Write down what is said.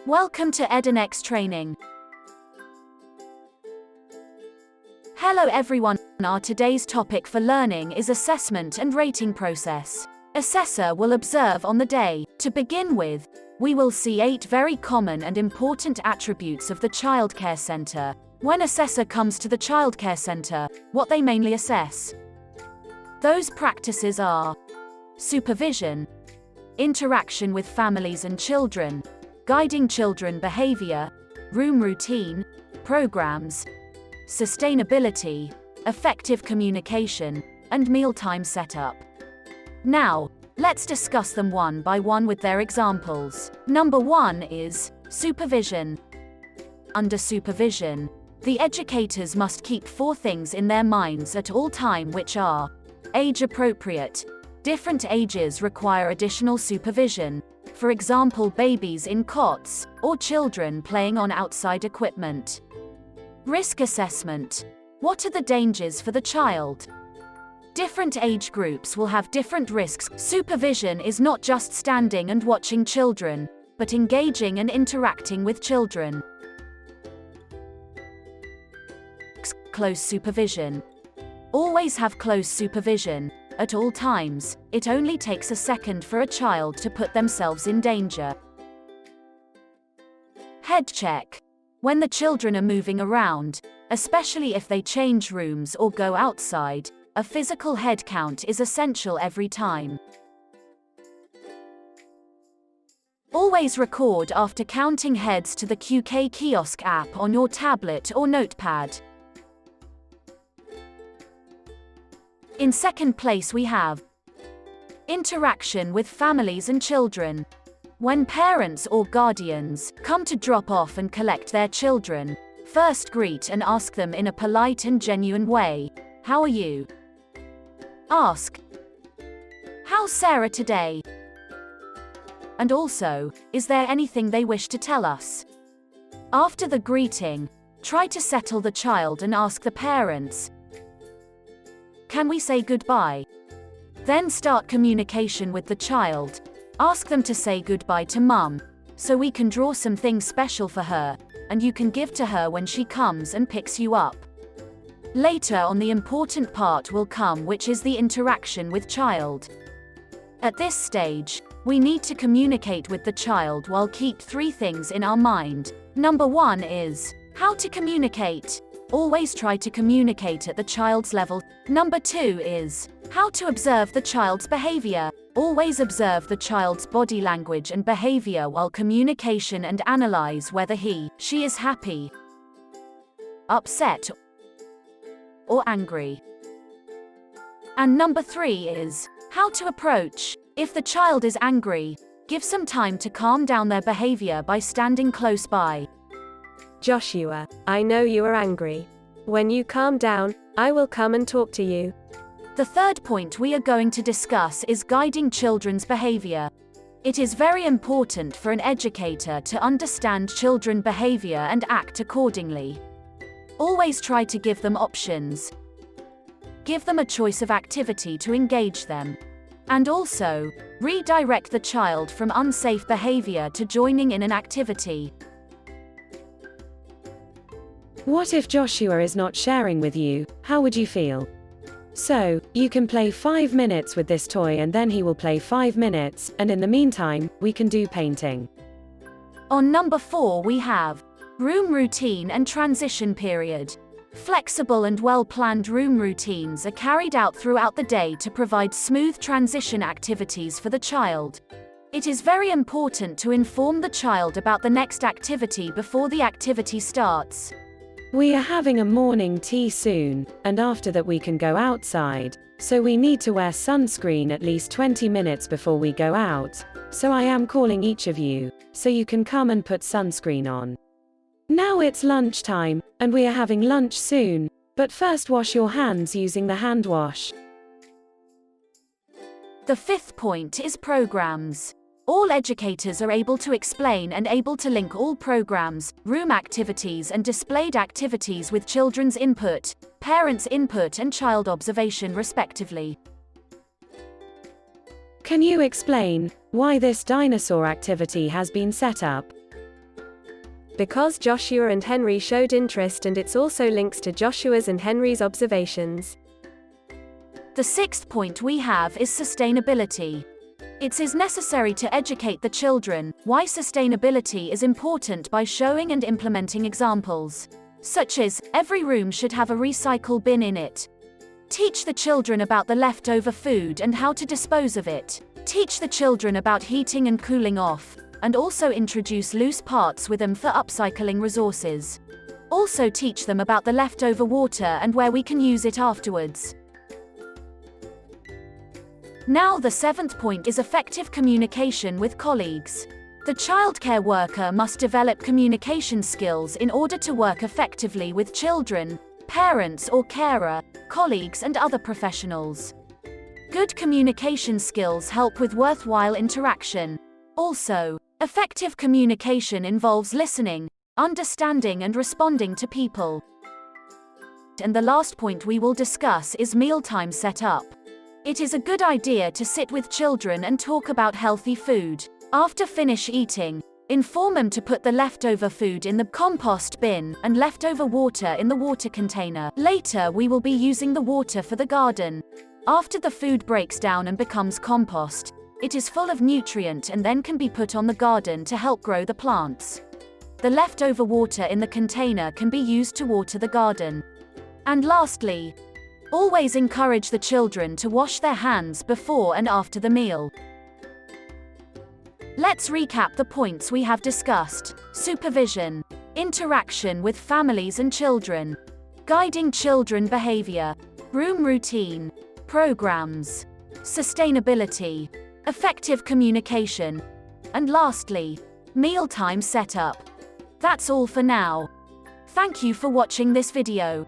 Welcome to EdNX Training. Hello everyone, our today's topic for learning is assessment and rating process. Assessor will observe on the day. To begin with, we will see 8 very common and important attributes of the childcare center. When assessor comes to the childcare center, what they mainly assess. Those practices are supervision, interaction with families and children, guiding children behavior, room routine, programs, sustainability, effective communication, and mealtime setup. Now, let's discuss them one by one with their examples. Number 1 is supervision. Under supervision, the educators must keep 4 things in their minds at all time, which are age appropriate. Different ages require additional supervision. For example, babies in cots, or children playing on outside equipment. Risk assessment. What are the dangers for the child? Different age groups will have different risks. Supervision is not just standing and watching children, but engaging and interacting with children. Close supervision. Always have close supervision. At all times, it only takes a second for a child to put themselves in danger. Head check. When the children are moving around, especially if they change rooms or go outside, a physical head count is essential every time. Always record after counting heads to the QK Kiosk app on your tablet or notepad. In second place we have interaction with families and children. When parents or guardians come to drop off and collect their children, first greet and ask them in a polite and genuine way, "How are you?" Ask, "How's Sarah today?" And also, "Is there anything they wish to tell us?" After the greeting, try to settle the child and ask the parents, "Can we say goodbye?" Then start communication with the child. Ask them to say goodbye to Mum, so we can draw some things special for her, and you can give to her when she comes and picks you up. Later on, the important part will come, which is the interaction with child. At this stage, we need to communicate with the child while keep 3 things in our mind. Number 1 is how to communicate. Always try to communicate at the child's level. Number 2 is how to observe the child's behavior. Always observe the child's body language and behavior while communication and analyze whether she is happy, upset, or angry. And number 3 is how to approach. If the child is angry, give some time to calm down their behavior by standing close by. Joshua, I know you are angry. When you calm down, I will come and talk to you. The third point we are going to discuss is guiding children's behavior. It is very important for an educator to understand children's behavior and act accordingly. Always try to give them options. Give them a choice of activity to engage them. And also, redirect the child from unsafe behavior to joining in an activity. What if Joshua is not sharing with you? How would you feel? So, you can play 5 minutes with this toy and then he will play 5 minutes, and in the meantime, we can do painting. On number 4 we have room routine and transition period. Flexible and well-planned room routines are carried out throughout the day to provide smooth transition activities for the child. It is very important to inform the child about the next activity before the activity starts. We are having a morning tea soon, and after that we can go outside, so we need to wear sunscreen at least 20 minutes before we go out, so I am calling each of you, so you can come and put sunscreen on. Now it's lunchtime, and we are having lunch soon, but first wash your hands using the hand wash. The 5th point is programs. All educators are able to explain and able to link all programs, room activities and displayed activities with children's input, parents' input and child observation respectively. Can you explain why this dinosaur activity has been set up? Because Joshua and Henry showed interest, and it's also links to Joshua's and Henry's observations. The sixth point we have is sustainability. It is necessary to educate the children why sustainability is important by showing and implementing examples, such as, every room should have a recycle bin in it. Teach the children about the leftover food and how to dispose of it. Teach the children about heating and cooling off, and also introduce loose parts with them for upcycling resources. Also teach them about the leftover water and where we can use it afterwards. Now the seventh point is effective communication with colleagues. The childcare worker must develop communication skills in order to work effectively with children, parents or carer, colleagues and other professionals. Good communication skills help with worthwhile interaction. Also, effective communication involves listening, understanding and responding to people. And the last point we will discuss is mealtime setup. It is a good idea to sit with children and talk about healthy food. After finish eating, inform them to put the leftover food in the compost bin and leftover water in the water container. Later we will be using the water for the garden. After the food breaks down and becomes compost, it is full of nutrient and then can be put on the garden to help grow the plants. The leftover water in the container can be used to water the garden. And lastly, always encourage the children to wash their hands before and after the meal. Let's recap the points we have discussed. Supervision, interaction with families and children, guiding children behavior, room routine, programs, sustainability, effective communication, and lastly, mealtime setup. That's all for now. Thank you for watching this video.